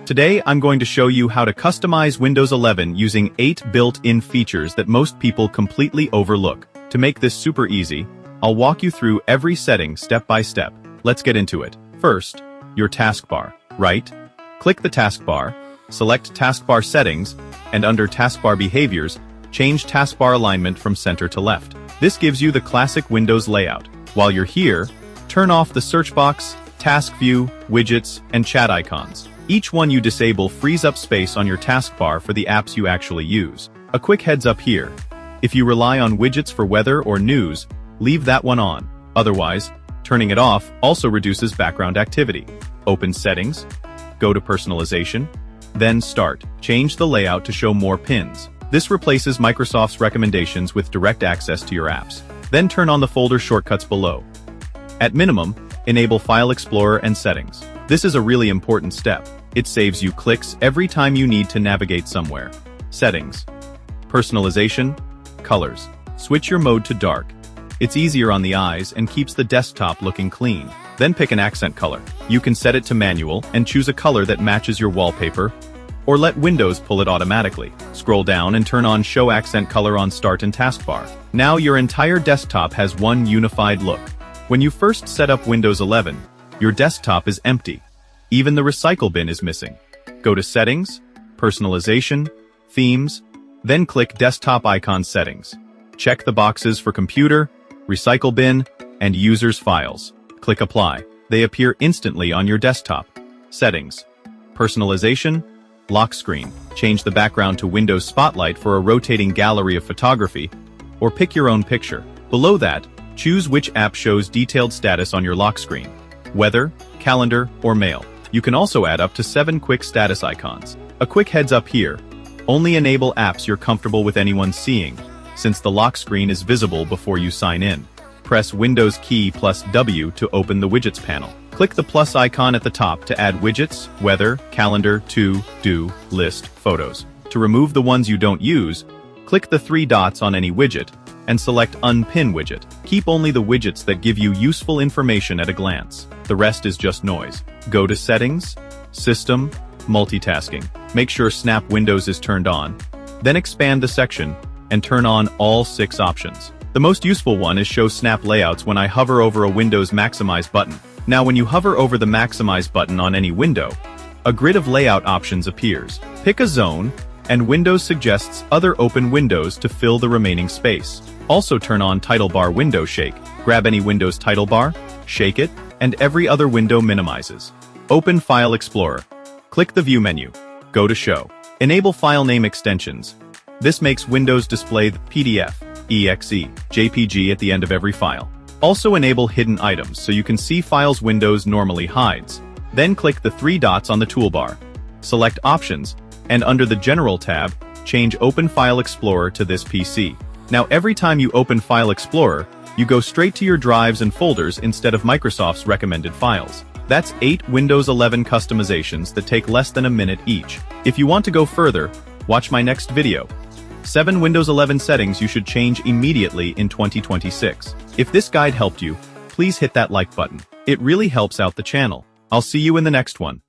Today I'm going to show you how to customize Windows 11 using 8 built-in features that most people completely overlook. To make this super easy, I'll walk you through every setting step by step. Let's get into it. First, your taskbar. Right? Click the taskbar, select taskbar settings, and under taskbar behaviors, change taskbar alignment from center to left. This gives you the classic Windows layout. While you're here, turn off the search box, task view, widgets, and chat icons. Each one you disable frees up space on your taskbar for the apps you actually use. A quick heads up here. If you rely on widgets for weather or news, leave that one on. Otherwise, turning it off also reduces background activity. Open Settings, go to Personalization, then Start. Change the layout to show more pins. This replaces Microsoft's recommendations with direct access to your apps. Then turn on the folder shortcuts below. At minimum, enable File Explorer and Settings. This is a really important step. It saves you clicks every time you need to navigate somewhere. Settings. Personalization. Colors. Switch your mode to dark. It's easier on the eyes and keeps the desktop looking clean. Then pick an accent color. You can set it to manual and choose a color that matches your wallpaper, or let Windows pull it automatically. Scroll down and turn on Show Accent Color on Start and Taskbar. Now your entire desktop has one unified look. When you first set up Windows 11, your desktop is empty. Even the recycle bin is missing. Go to Settings, Personalization, Themes, then click Desktop Icon Settings. Check the boxes for Computer, Recycle Bin, and Users Files. Click Apply. They appear instantly on your desktop. Settings. Personalization. Lock screen. Change the background to Windows Spotlight for a rotating gallery of photography, or pick your own picture. Below that, choose which app shows detailed status on your lock screen. Weather, calendar, or mail. You can also add up to 7 quick status icons. A quick heads up here. Only enable apps you're comfortable with anyone seeing, since the lock screen is visible before you sign in. Press Windows key plus W to open the widgets panel. Click the plus icon at the top to add widgets, weather, calendar, to, do, list, photos. To remove the ones you don't use, click the 3 dots on any widget and select Unpin Widget. Keep only the widgets that give you useful information at a glance. The rest is just noise. Go to Settings, System, Multitasking. Make sure Snap Windows is turned on. Then expand the section and turn on all 6 options. The most useful one is Show Snap Layouts when I hover over a Windows Maximize button. Now when you hover over the Maximize button on any window, a grid of layout options appears. Pick a zone, and Windows suggests other open windows to fill the remaining space. Also turn on Title Bar Window Shake. Grab any Windows title bar, shake it, and every other window minimizes. Open File Explorer. Click the View menu. Go to Show. Enable File Name Extensions. This makes Windows display the PDF, EXE, JPG at the end of every file. Also enable Hidden Items so you can see files Windows normally hides. Then click the 3 dots on the toolbar. Select Options, and under the General tab, change Open File Explorer to this PC. Now every time you open File Explorer, you go straight to your drives and folders instead of Microsoft's recommended files. That's 8 Windows 11 customizations that take less than a minute each. If you want to go further, watch my next video. 7 Windows 11 settings you should change immediately in 2026. If this guide helped you, please hit that like button. It really helps out the channel. I'll see you in the next one.